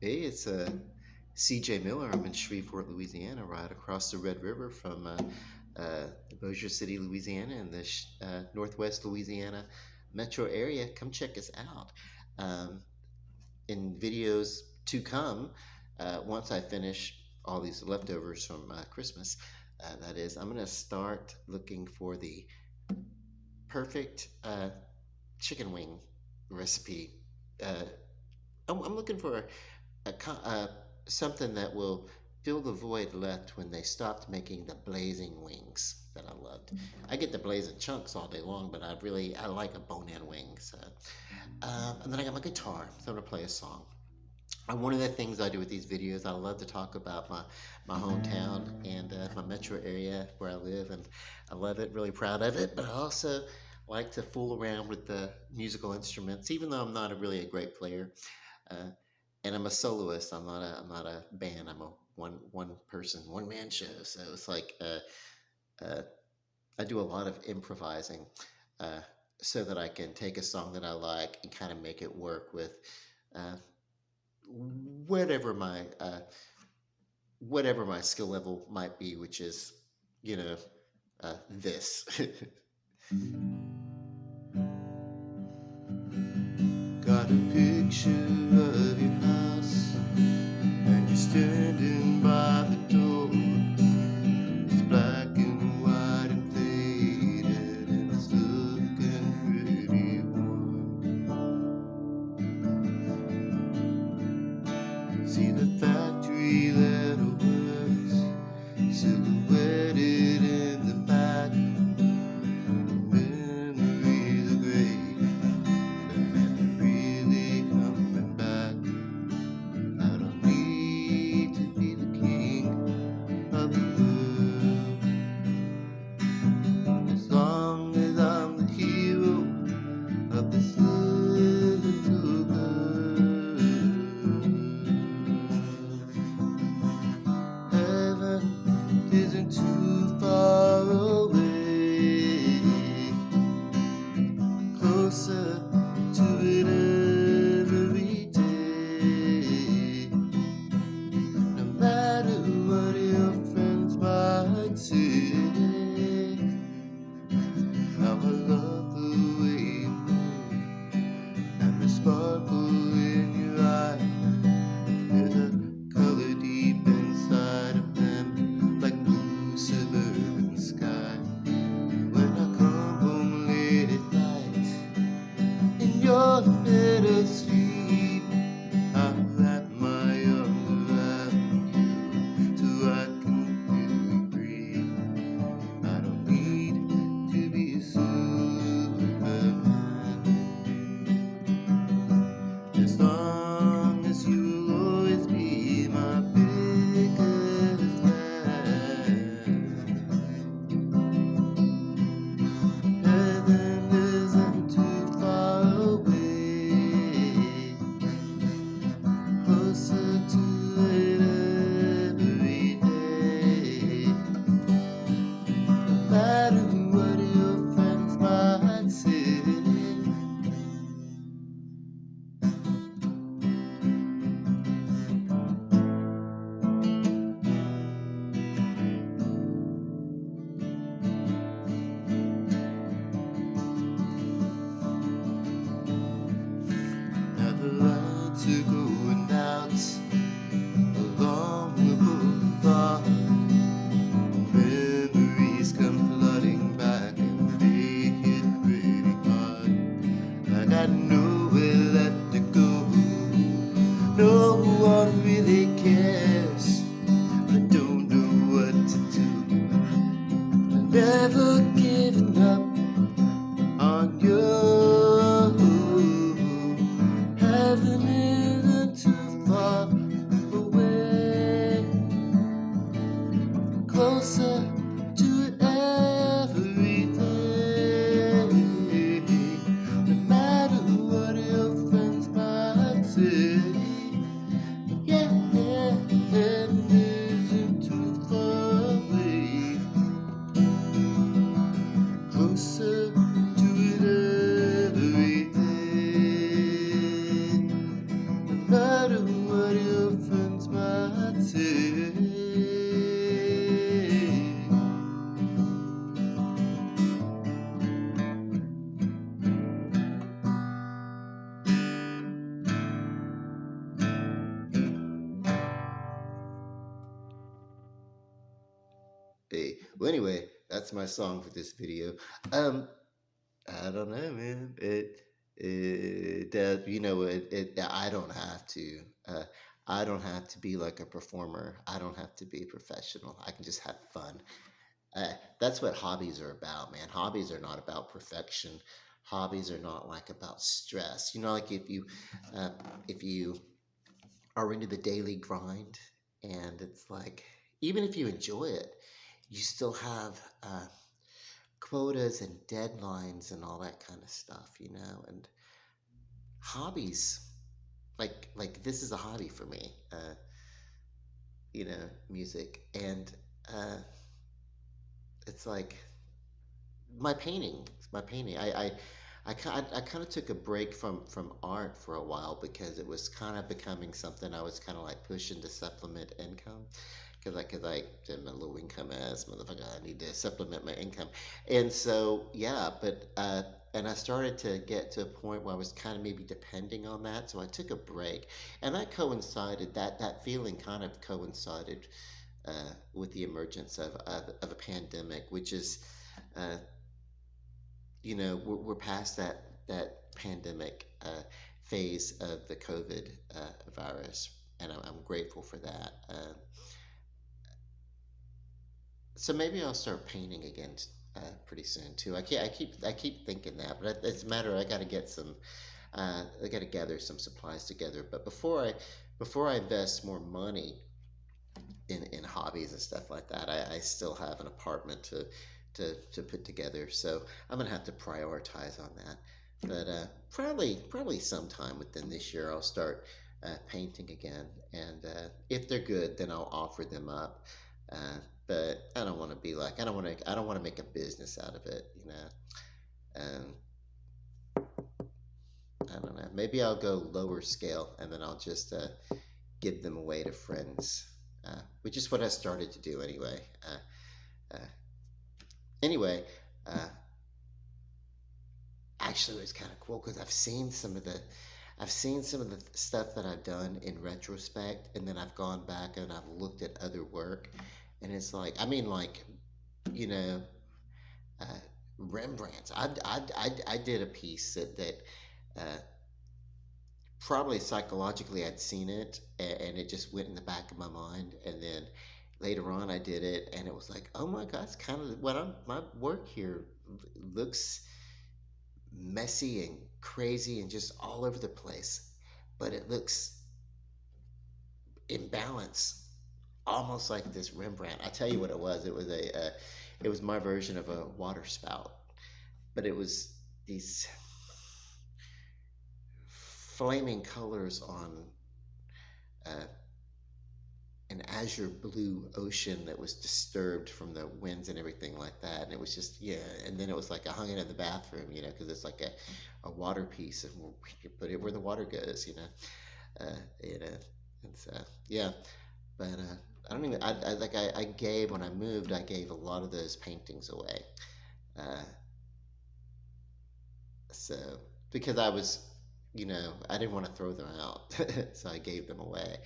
Hey, it's CJ Miller. I'm in Shreveport, Louisiana, right across the Red River from Bossier City, Louisiana, in the Northwest Louisiana metro area. Come check us out. Um, in videos to come, once I finish all these leftovers from Christmas, that is, I'm going to start looking for the perfect chicken wing recipe. Uh, I'm looking for something that will fill the void left when they stopped making the blazing wings that I loved. I get the blazing chunks all day long, but I like a bone-in wing. So, and then I got my guitar, so I'm gonna play a song. And one of the things I do with these videos, I love to talk about my hometown and my metro area where I live, and I love it, really proud of it. But I also like to fool around with the musical instruments, even though I'm not really a great player. Uh, and I'm a soloist. I'm not a band. I'm a one person, one man show. So it's like I do a lot of improvising, uh, so that I can take a song that I like and kind of make it work with uh, whatever my whatever my skill level might be, which is, you know, this. Got a picture of your house, and you're standing by the door. It's black and white and faded, and it's looking pretty warm. See the factory that works silhouetted in the back. Memories are great, but never really coming back. I don't need to be the king of the world, as long as I'm the hero of this little girl. Heaven isn't too far away, closer to it every day. No matter what your friends might say, how I love the way you move and the sparkle in your eye. There's a color deep inside of them, like blue suburban sky. When I come home late at night, and you're dead asleep, I wrap my arms around you so I can really breathe. I don't need to be a superman, as long as you'll always be my biggest fan. Heaven isn't too far away, closer to it every day. No matter what your friends might say. Now the lights are going out along the boulevard. Memories come flooding back and they hit pretty hard. I got nowhere left to go. No one really cares. I don't know what to do. I've never given up on you. Heaven isn't too far matter what your friends might say. Hey, well, anyway, that's my song for this video. Um, I don't know, man. I don't have to. I don't have to be like a performer. I don't have to be a professional. I can just have fun. That's what hobbies are about, man. Hobbies are not about perfection. Hobbies are not like about stress. Like uh, if you are into the daily grind, and it's like, even if you enjoy it, you still have quotas and deadlines and all that kind of stuff. And hobbies, like this is a hobby for me, music, and uh, it's like my painting. My painting. I kind of took a break from art for a while because it was kind of becoming something I was kind of like pushing to supplement income. Because I did my low income ass motherfucker. I need to supplement my income, and so yeah. And I started to get to a point where I was kind of maybe depending on that, so I took a break, and that coincided. That feeling kind of coincided with the emergence of a pandemic, which is uh, we're past that pandemic phase of the COVID virus, and I'm grateful for that. So maybe I'll start painting again pretty soon too. I keep thinking that, but it's a matter. I got to get some. I got to gather some supplies together. But before I invest more money in hobbies and stuff like that, I still have an apartment to put together. So I'm gonna have to prioritize on that. But probably sometime within this year I'll start painting again. And if they're good, then I'll offer them up. Uh, but I don't want to be like I don't want to make a business out of it. Um, I don't know. Maybe I'll go lower scale and then I'll just give them away to friends, which is what I started to do anyway. Uh, anyway, uh, actually, it was kind of cool because I've seen some of the stuff that I've done in retrospect, and then I've gone back and I've looked at other work, and it's like, I mean, like, you know, uh, Rembrandt's. I did a piece that uh, probably psychologically I'd seen it, and it just went in the back of my mind, and then later on I did it, and it was like, oh my god, it's kind of my work here looks messy and crazy and just all over the place, but it looks in balance, almost like this Rembrandt. I tell you what it was. It was my version of a water spout, but it was these flaming colors on uh, an azure blue ocean that was disturbed from the winds and everything like that. And it was just, yeah. And then it was like I hung it in the bathroom, because it's like a water piece, and you put it where the water goes, uh, you know. And so, yeah. But I don't even, I gave, when I moved, I gave a lot of those paintings away. Uh, so, because I didn't want to throw them out. So I gave them away.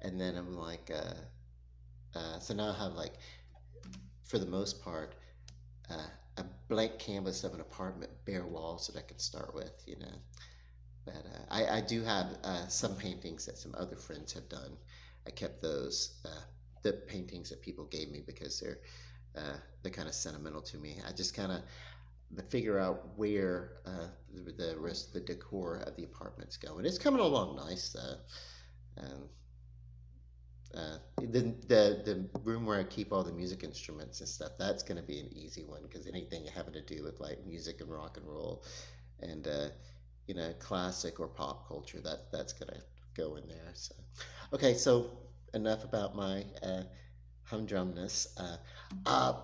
And then I'm like, so now I have, like, for the most part, uh, a blank canvas of an apartment, bare walls that I can start with. But I do have some paintings that some other friends have done. I kept those, the paintings that people gave me, because they're kind of sentimental to me. I just kind of figure out where the rest of the decor of the apartments go, and it's coming along nice. Um, the room where I keep all the music instruments and stuff, that's going to be an easy one, because anything having to do with like music and rock and roll and classic or pop culture, that's going to go in there. So okay, so enough about my humdrumness. Uh,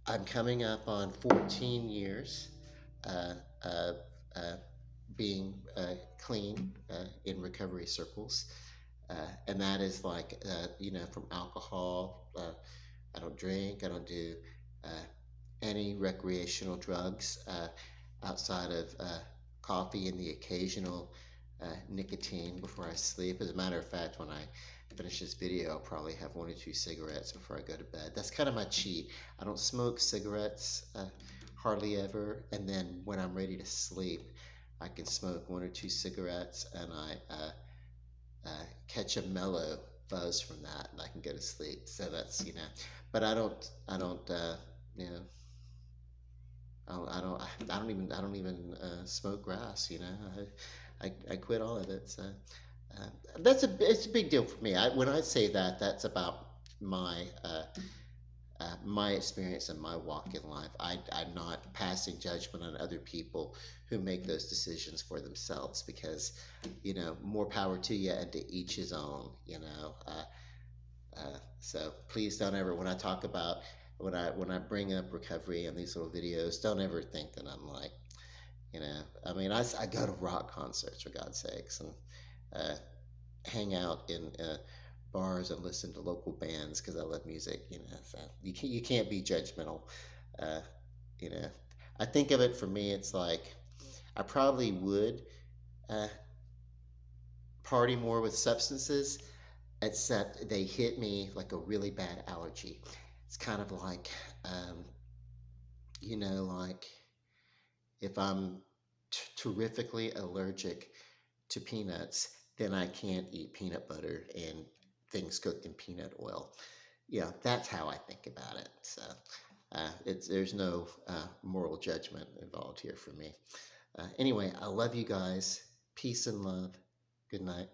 I'm coming up on 14 years uh, of being clean in recovery circles. And that is like, from alcohol. I don't drink. I don't do uh, any recreational drugs outside of coffee and the occasional nicotine before I sleep. As a matter of fact, when I finish this video, I'll probably have one or two cigarettes before I go to bed. That's kind of my cheat. I don't smoke cigarettes hardly ever, and then when I'm ready to sleep, I can smoke one or two cigarettes, and catch a mellow buzz from that, and I can go to sleep. So that's but I don't you know I don't even smoke grass. I quit all of it. So it's a big deal for me. When I say that, that's about my experience and my walk in life. I'm not passing judgment on other people who make those decisions for themselves, because more power to you, and to each his own. So please don't ever, when I talk about, when I bring up recovery in these little videos, don't ever think that I'm like, I mean, I go to rock concerts, for God's sakes, and uh, hang out in bars and listen to local bands because I love music. So you can't be judgmental. Uh, you know, I think of it, for me, it's like I probably would uh, party more with substances, except they hit me like a really bad allergy. It's kind of like, um, like if I'm terrifically allergic to peanuts, then I can't eat peanut butter and things cooked in peanut oil. Yeah, that's how I think about it. So there's no moral judgment involved here for me. Anyway, I love you guys. Peace and love. Good night.